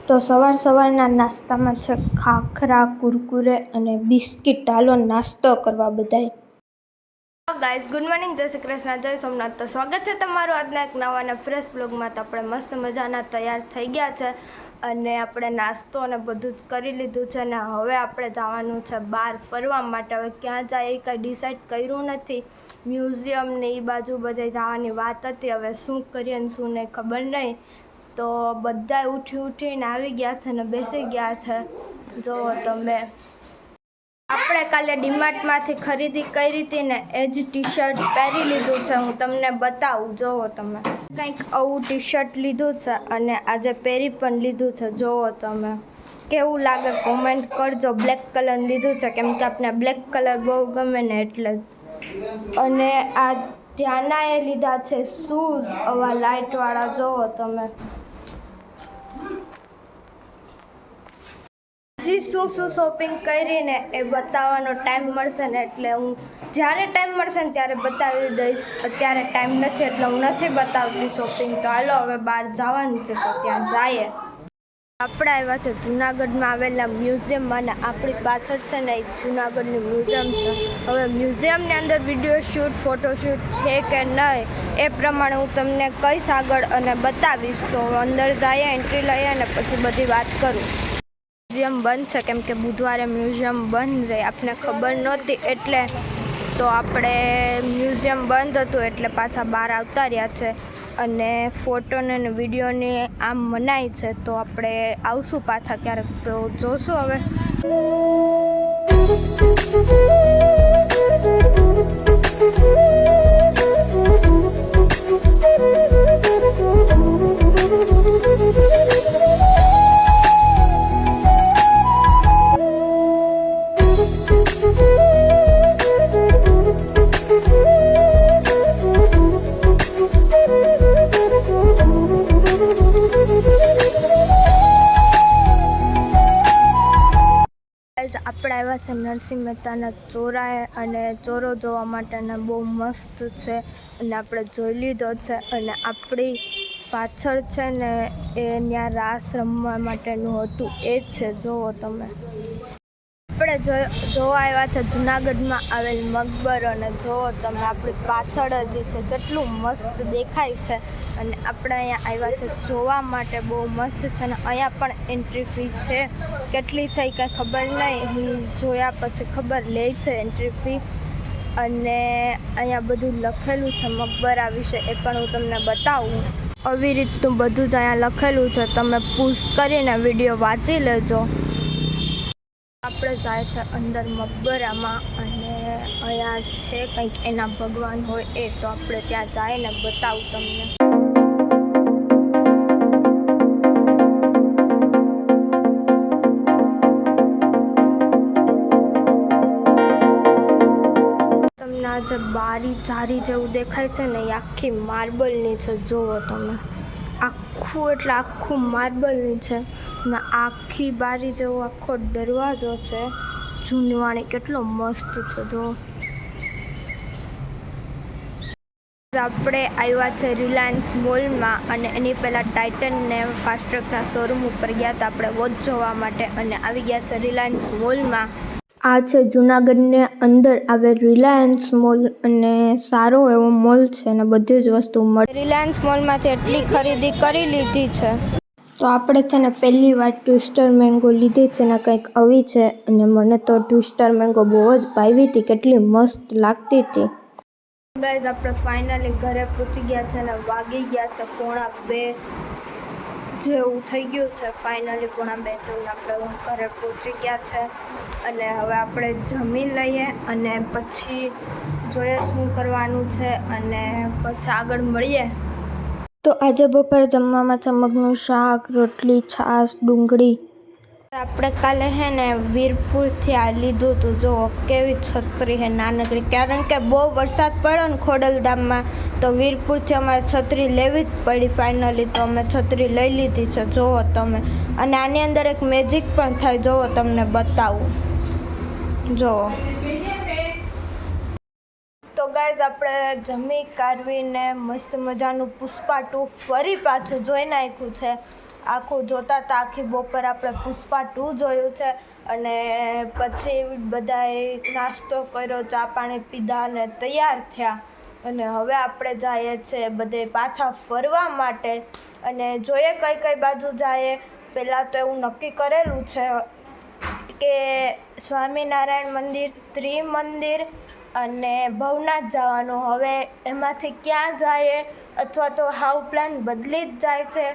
તો સવારના નાસ્તામાં છે ખાખરા, કુરકુરે અને બિસ્કિટ. હાલો નાસ્તો કરવા બધાય. ગાઈઝ, ગુડ મોર્નિંગ, જય શ્રી કૃષ્ણ, જય સોમનાથ. તો સ્વાગત છે તમારું આજના એક નવા અને ફ્રેશ બ્લોગમાં. તો આપણે મસ્ત મજાના તૈયાર થઈ ગયા છે અને આપણે નાસ્તો અને બધું જ કરી લીધું છે અને હવે આપણે જવાનું છે બહાર ફરવા માટે. હવે ક્યાં જાય એ કંઈ ડિસાઈડ કર્યું નથી. મ્યુઝિયમ ને એ બાજુ બધે જવાની વાત હતી. હવે શું કરીએ ને શું નહીં ખબર નહીં. તો બધા ઉઠીને આવી ગયા છે અને બેસી ગયા છે. જુઓ તમે, આપણે કાલે ડીમાર્ટમાંથી ખરીદી કરી હતી ને એ જ ટી શર્ટ પહેરી લીધું છે. હું તમને બતાવું, જુઓ તમે. કંઈક આવું ટી શર્ટ લીધું છે અને આજે પહેરી પણ લીધું છે. જુઓ તમે કેવું લાગે કોમેન્ટ કરજો. બ્લેક કલર લીધું છે કેમ કે આપણે બ્લેક કલર બહુ ગમે ને એટલે. અને આ ધ્યાનાએ લીધા છે શૂઝ, આવા લાઇટવાળા. જુઓ તમે હજી શું શોપિંગ કરીને એ બતાવવાનો ટાઈમ મળશે ને એટલે હું જ્યારે ટાઈમ મળશે ને ત્યારે બતાવી દઈશ. અત્યારે ટાઈમ નથી એટલે હું નથી બતાવતી શોપિંગ. તો હાલો હવે બહાર જવાનું છે તો ત્યાં જઈએ. આપણે આવ્યા છે જૂનાગઢમાં આવેલા મ્યુઝિયમમાં અને આપણી પાછળ છે ને એક જૂનાગઢનું મ્યુઝિયમ છે. હવે મ્યુઝિયમની અંદર વિડીયો શૂટ, ફોટોશૂટ છે કે નહીં એ પ્રમાણે હું તમને કહીશ આગળ અને બતાવીશ. તો અંદર જઈએ, એન્ટ્રી લઈએ અને પછી બધી વાત કરું. મ્યુઝિયમ બંધ છે કેમ કે બુધવારે મ્યુઝિયમ બંધ રહે. આપણને ખબર નહોતી એટલે તો આપણે મ્યુઝિયમ બંધ હતું એટલે પાછા બહાર આવતા રહ્યા છે અને ફોટોને અને વિડીયોની આમ મનાઈ છે. તો આપણે આવશું પાછા ક્યારેક, તો જોશું હવે. આપણે આવ્યા છે નરસિંહ મહેતાના ચોરાએ અને ચોરો જોવા માટેના બહુ મસ્ત છે અને આપણે જોઈ લીધો છે. અને આપણી પાછળ છે ને એ ત્યાં રાસ રમવા માટેનું હતું એ છે. જુઓ તમે, આપણે જોવા આવ્યા છે જૂનાગઢમાં આવેલ મકબરો અને જુઓ તમે આપણી પાછળ જ છે. કેટલું મસ્ત દેખાય છે અને આપણે અહીંયા આવ્યા છે જોવા માટે. બહુ મસ્ત છે અને અહીંયા પણ એન્ટ્રી ફી છે. કેટલી છે એ કાંઈ ખબર નહીં, હું જોયા પછી ખબર લે છે એન્ટ્રી ફી. અને અહીંયા બધું લખેલું છે મકબરા વિશે, એ પણ હું તમને બતાવું. આવી રીતનું બધું જ અહીંયા લખેલું છે. તમે પૂછ કરીને વિડીયો વાંચી લેજો. આપણે જાય છે અંદર મકબરામાં અને અહીંયા છે કંઈક એના ભગવાન હોય એ. તો આપણે ત્યાં જઈને બતાવું તમને. તમને આજે બારી ચારી જેવું દેખાય છે ને એ આખી માર્બલની છે. જુઓ તમે, આખું એટલે આખું માર્બલની છે ને આખી બારી જેવો આખો દરવાજો છે જૂનવાણી. કેટલો મસ્ત છે. જો આપણે આવ્યા છે રિલાયન્સ મોલમાં અને એની પહેલાં ટાઇટન ને ફાસ્ટ્રેકના શોરૂમ ઉપર ગયા હતા આપણે વોચ જોવા માટે અને આવી ગયા છે રિલાયન્સ મોલમાં. આ છે જૂનાગઢને અંદર આવેલ રિલાયન્સ મોલ અને સારો એવો મોલ છે અને બધી જ વસ્તુ મળે. રિલાયન્સ મોલમાંથી એટલી ખરીદી કરી લીધી છે. તો આપણે છે ને પહેલી વાર ટ્વિસ્ટર મેંગો લીધી છે ને કંઈક આવી છે અને મને તો ટ્વિસ્ટર મેંગો બહુ જ ભાવી હતી. કેટલી મસ્ત લાગતી હતી. ગાઈઝ, આપણે ફાઇનલી ઘરે પહોંચી ગયા છે અને વાગી ગયા છે 1:30 જેવું થઈ ગયું છે. ફાઇનલી 1:30 જેવું આપણે ઘરે પહોંચી ગયા છે અને હવે આપણે જમી લઈએ અને પછી જોઈએ શું કરવાનું છે અને પછી આગળ મળીએ. તો આજે બપોરે જમવામાં છે મગનું શાક, રોટલી, છાશ, ડુંગળી. આપણે કાલે હે ને વીરપુરથી આ લીધું હતું. જો કેવી છત્રી હે નાનકડી, કારણ કે બહુ વરસાદ પડ્યો ને ખોડલધામમાં તો વીરપુરથી અમારે છત્રી લેવી જ પડી. ફાઇનલી તો અમે છત્રી લઈ લીધી છે. જુઓ તમે, અને આની અંદર એક મેજિક પણ થાય. જુઓ તમને બતાવું. જુઓ તો ગાઈઝ, આપણે જમી કાઢવીને મસ્ત મજાનું પુષ્પા 2 ફરી પાછું જોઈ નાખ્યું છે આખું જોતા હતા. આખી બપોર આપણે પુષ્પા 2 જોયું છે અને પછી બધાએ નાસ્તો કર્યો, ચા પાણી પીધા અને તૈયાર થયા અને હવે આપણે જઈએ છીએ બધે પાછા ફરવા માટે અને જોઈએ કઈ બાજુ જઈએ. પહેલાં તો એવું નક્કી કરેલું છે કે સ્વામિનારાયણ મંદિર, ત્રિમંદિર અને ભવનાથ જવાનું. હવે એમાંથી ક્યાં જઈએ અથવા તો હાવ પ્લાન બદલી જ જાય છે,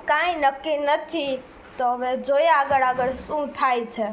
કાંઈ નક્કી નથી. તો હવે જોઈએ આગળ શું થાય છે.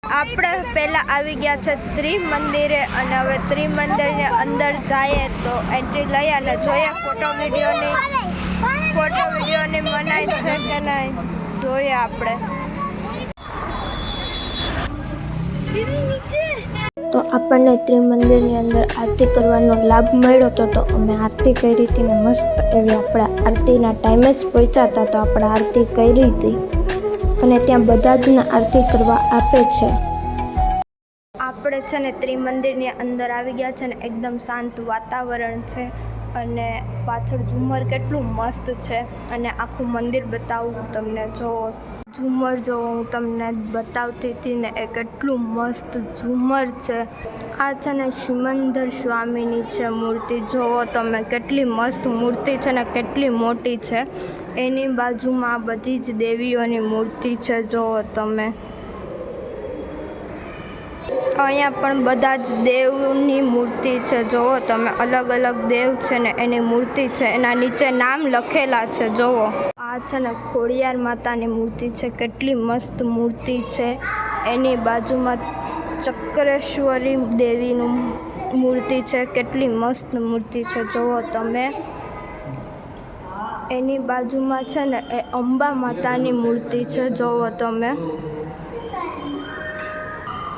આપણે પહેલાં આવી ગયા છે ત્રિમંદિરે અને હવે ત્રિમંદિરની અંદર જઈએ તો એન્ટ્રી લઈએ અને જોઈએ ફોટો વિડીયોની મનાઈ છે કે નહીં, જોઈએ આપણે. તો આપણને ત્રિમંદિરની અંદર આરતી કરવાનો લાભ મળ્યો હતો, તો અમે આરતી કરી હતી ને મસ્ત એવી આપણે આરતીના ટાઈમે જ પહોંચ્યા હતા તો આપણે આરતી કરી હતી અને ત્યાં બધા જ ને આરતી કરવા આપે છે. આપણે છે ને ત્રિમંદિરની અંદર આવી ગયા છે ને એકદમ શાંત વાતાવરણ છે અને પાછળ ઝુમર કેટલું મસ્ત છે અને આખું મંદિર બતાવું તમને. ઝુમર જો હું તમને બતાવતી હતી ને એ કેટલું મસ્ત ઝુમર છે. આ છે ને સિમંદર સ્વામીની છે મૂર્તિ. જુઓ તમે કેટલી મસ્ત મૂર્તિ છે ને કેટલી મોટી છે. એની બાજુમાં બધી જ દેવીઓની મૂર્તિ છે. જુઓ તમે અહીંયા પણ બધા જ દેવની મૂર્તિ છે. જુઓ તમે અલગ અલગ દેવ છે ને એની મૂર્તિ છે, એના નીચે નામ લખેલા છે. જુઓ આ છે ને ખોડિયાર માતાની મૂર્તિ છે, કેટલી મસ્ત મૂર્તિ છે. એની બાજુમાં ચક્રેશ્વરી દેવીનું મૂર્તિ છે, કેટલી મસ્ત મૂર્તિ છે. જુઓ તમે એની બાજુમાં છે ને એ અંબા માતાની મૂર્તિ છે. જુઓ તમે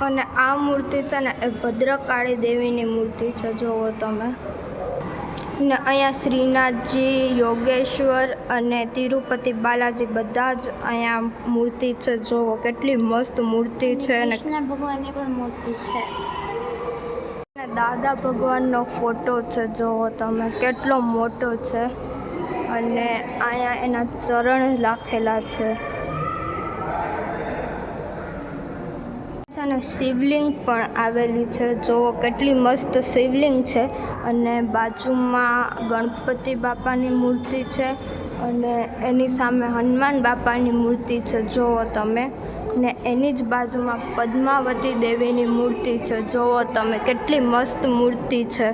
અને આ મૂર્તિ છે ને એ ભદ્રકાળી દેવીની મૂર્તિ છે. જુઓ તમે ને અહીંયા શ્રીનાથજી, યોગેશ્વર અને તિરુપતિ બાલાજી બધા જ અહીંયા મૂર્તિ છે. જુઓ કેટલી મસ્ત મૂર્તિ છે અને કૃષ્ણ ભગવાનની પણ મૂર્તિ છે. દાદા ભગવાનનો ફોટો છે. જુઓ તમે કેટલો મોટો છે અને અહીંયા એના ચરણ રાખેલા છે. અને શિવલિંગ પણ આવેલી છે. જુઓ કેટલી મસ્ત શિવલિંગ છે અને બાજુમાં ગણપતિ બાપાની મૂર્તિ છે અને એની સામે હનુમાન બાપાની મૂર્તિ છે. જુઓ તમે ને એની જ બાજુમાં પદ્માવતી દેવીની મૂર્તિ છે. જુઓ તમે કેટલી મસ્ત મૂર્તિ છે.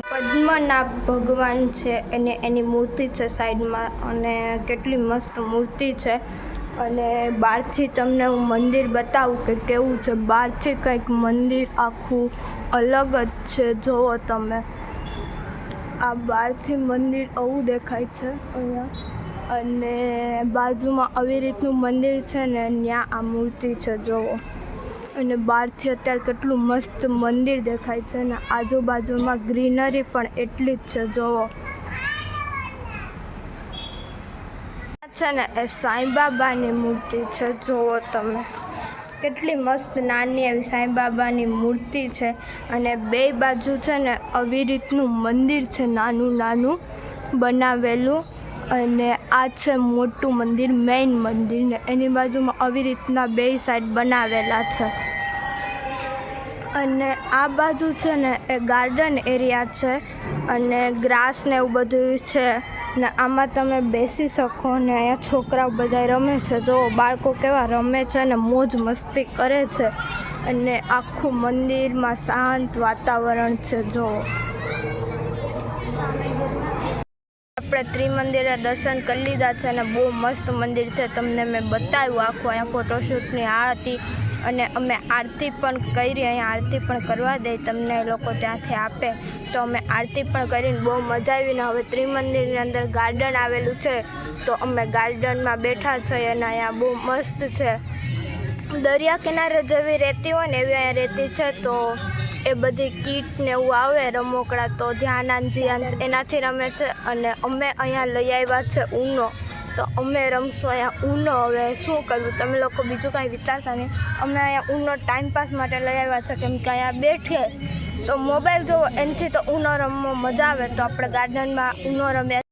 પદ્મનાભ ભગવાન છે એની મૂર્તિ છે સાઈડમાં અને કેટલી મસ્ત મૂર્તિ છે. અને બહારથી તમને હું મંદિર બતાવું કે કેવું છે. બહારથી કંઈક મંદિર આખું અલગ જ છે. જુઓ તમે આ બહારથી મંદિર આવું દેખાય છે અહીંયા અને બાજુમાં આવી રીતનું મંદિર છે ને ત્યાં આ મૂર્તિ છે. જુઓ અને બહારથી અત્યારે કેટલું મસ્ત મંદિર દેખાય છે ને આજુબાજુમાં ગ્રીનરી પણ એટલી જ છે. જુઓ છે ને એ સાંઈબાબાની મૂર્તિ છે. જુઓ તમે કેટલી મસ્ત નાની એવી સાંઈબાબાની મૂર્તિ છે અને બે બાજુ છે ને આવી રીતનું મંદિર છે નાનું બનાવેલું અને આ છે મોટું મંદિર, મેઇન મંદિર ને એની બાજુમાં આવી રીતના બે સાઈડ બનાવેલા છે. અને આ બાજુ છે ને એ ગાર્ડન એરિયા છે અને ગ્રાસ ને એવું બધું છે ને આમાં તમે બેસી શકો ને અહીંયા છોકરાઓ બધા રમે છે. જો બાળકો કેવા રમે છે ને મોજ મસ્તી કરે છે અને આખું મંદિરમાં શાંત વાતાવરણ છે. જો આપણે ત્રિમંદિરે દર્શન કરી લીધા છે અને બહુ મસ્ત મંદિર છે. તમને મેં બતાવ્યું આખું. અહીંયા ફોટોશૂટની આ હતી અને અમે આરતી પણ કરી. અહીંયા આરતી પણ કરવા દે તમને એ લોકો ત્યાંથી આપે તો અમે આરતી પણ કરીને બહુ મજા આવી. ને હવે ત્રિમંદિરની અંદર ગાર્ડન આવેલું છે તો અમે ગાર્ડનમાં બેઠા છીએ અને અહીંયા બહુ મસ્ત છે. દરિયા કિનારે જેવી રહેતી હોય ને એવી અહીંયા રહેતી છે. તો એ બધી કીટ ને એવું આવે રમકડા તો ધ્યાનાંજી એનાથી રમે છે અને અમે અહીંયા લઈ આવ્યા છે ઊનો. તો અમે રમશું અહીંયા ઊનો. હવે શું કરવું તમે લોકો બીજું કાંઈ વિચારતા નહીં. અમે અહીંયા ઊનો ટાઈમપાસ માટે લઈ આવ્યા છે કેમ કે અહીંયા બેઠીએ તો મોબાઈલ જોવો એનાથી તો ઊનો રમવો મજા આવે તો આપણે ગાર્ડનમાં ઊનો રમ્યા.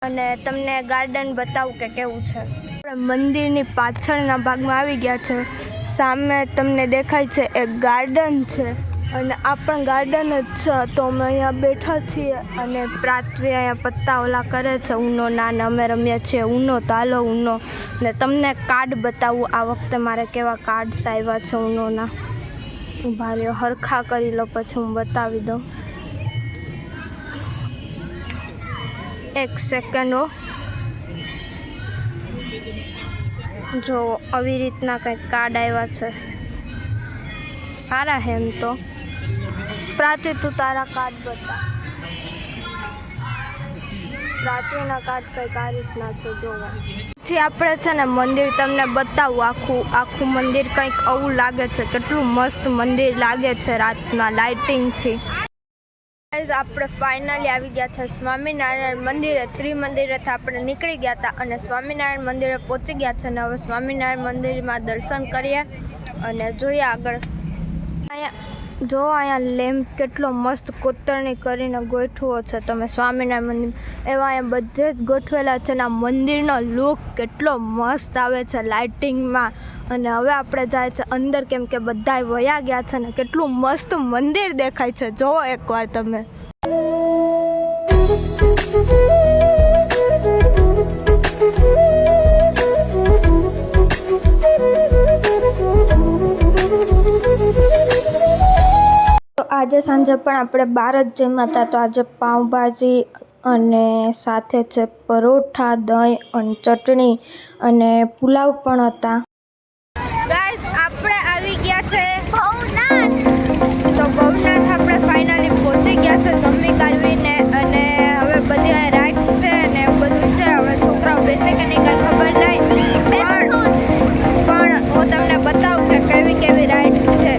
અને તમને ગાર્ડન બતાવું કે કેવું છે. આપણે મંદિરની પાછળના ભાગમાં આવી ગયા છે. સામે તમને દેખાય છે એક ગાર્ડન છે અને આ પણ ગાર્ડન જ છે. તો અમે અહીંયા બેઠા છીએ અને પ્રાથવી અહીંયા પત્તા ઓલા કરે છે ઉનોના, ને અમે રમીએ છીએ ઉનો. તો હાલો ઉનો ને તમને કાર્ડ બતાવું આ વખતે મારે કેવા કાર્ડ્સ આવ્યા છે ઉનોના. ઉભા રહ્યો, હરખા કરી લો પછી હું બતાવી દઉં. એક સેકન્ડ હો. જો આવી રીતના કંઈક કાર્ડ આવ્યા છે. સારા હે એમ તો. પ્રાથી તું તારા કાર્ડ બતા. પ્રાથીના કાર્ડ કંઈક આ રીતના છે જોવા. થી આપણે છે ને મંદિર તમને બતાવું આખું મંદિર કંઈક આવું લાગે છે. કેટલું મસ્ત મંદિર લાગે છે રાતના લાઇટિંગથી. આપણે ફાઇનલી આવી ગયા છે સ્વામિનારાયણ મંદિરે. ત્રિમંદિરેથી આપણે નીકળી ગયા હતા અને સ્વામિનારાયણ મંદિરે પહોંચી ગયા છે. અને હવે સ્વામિનારાયણ મંદિરમાં દર્શન કરીએ અને જોઈએ આગળ. અહીંયા લેમ્પ કેટલો મસ્ત કોતરણી કરીને ગોઠવો છે તમે સ્વામિનારાયણ મંદિર. એવા અહીંયા બધે જ ગોઠવેલા છે ને આ મંદિરનો લુક કેટલો મસ્ત આવે છે લાઇટિંગમાં. અને હવે આપણે જાય છે અંદર કેમ કે બધાય વયા ગયા છે ને કેટલું મસ્ત મંદિર દેખાય છે. જોવો એકવાર તમે. તો આજે સાંજે પણ આપણે બહાર જ જમ્યા હતા. તો આજે પાઉંભાજી અને સાથે છે પરોઠા, દહીં અને ચટણી અને પુલાવ પણ હતા. ગાઈસ આપણે આવી ગયા છે ભવનાથ. તો ભવનાથ આપણે ફાઇનલી પહોંચી ગયા છે જમી કાઢવીને. અને હવે બધી રાઇડ્સ છે ને એવું બધું છે. હવે છોકરાઓ બેસે કે નહીં કાંઈ ખબર નહીં, પણ હું તમને બતાવું કે કેવી કેવી રાઇડ્સ છે.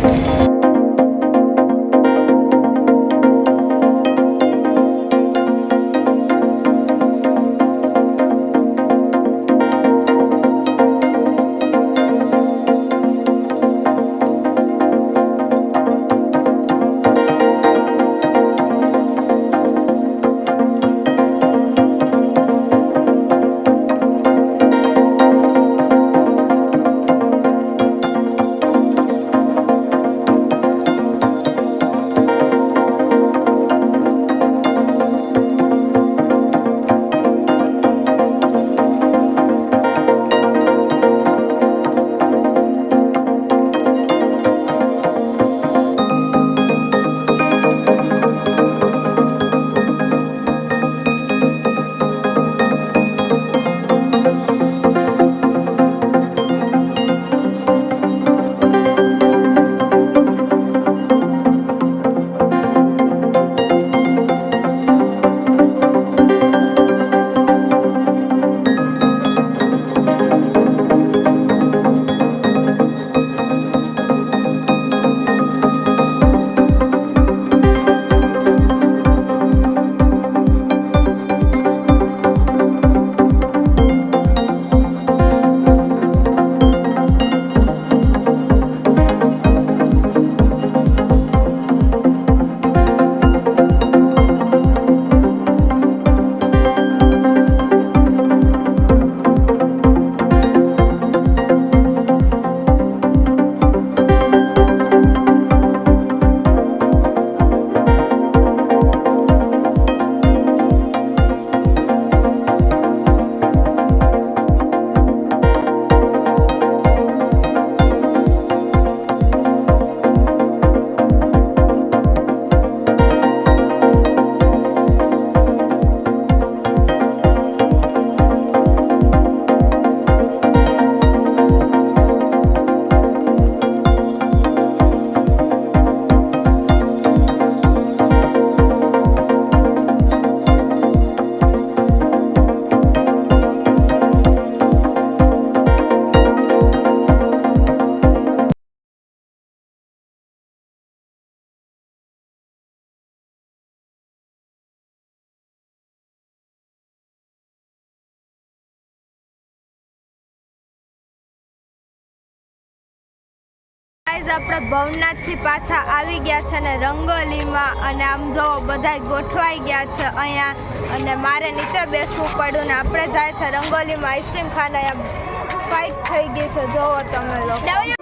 ગાઈઝ આપણે ભવનાથથી પાછા આવી ગયા છે ને રંગોલીમાં અને આમ જો બધા ગોઠવાઈ ગયા છે અહીંયા અને મારે નીચે બેસવું પડ્યું ને આપણે જાય છે રંગોલીમાં આઈસ્ક્રીમ ખાને અહીંયા ફાઇટ થઈ ગઈ છે જોવો તમે લોકો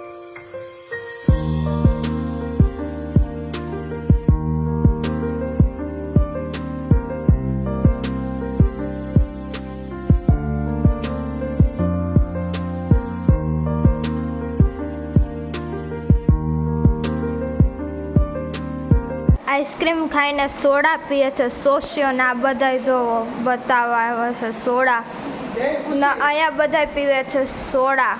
આઈસ્ક્રીમ ખાઈને સોડા પીએ છે સોશિયો ને આ બધા જો બતાવવા આવે છે સોડા ને અહીંયા બધા પીવે છે સોડા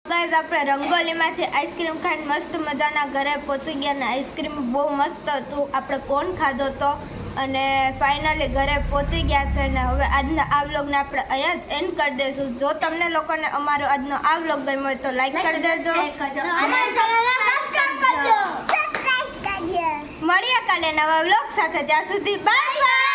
ગાઈઝ આપણે રંગોલીમાંથી આઈસ્ક્રીમ ખાઈને મસ્ત મજાના ઘરે પહોંચી ગયા ને આઈસ્ક્રીમ બહુ મસ્ત હતું આપણે કોણ ખાધો તો અને ફાઇનલી ઘરે પહોંચી ગયા છે ને હવે આજના આ વ્લોગને આપણે અહીંયા જ એન્ડ કરી દઈશું જો તમને લોકોને અમારો આજનો આ વ્લોગ ગમ્યો હોય તો લાઈક કરી દેજો મળીએ કાલે નવા વ્લોગ સાથે ત્યાં સુધી બાય બાય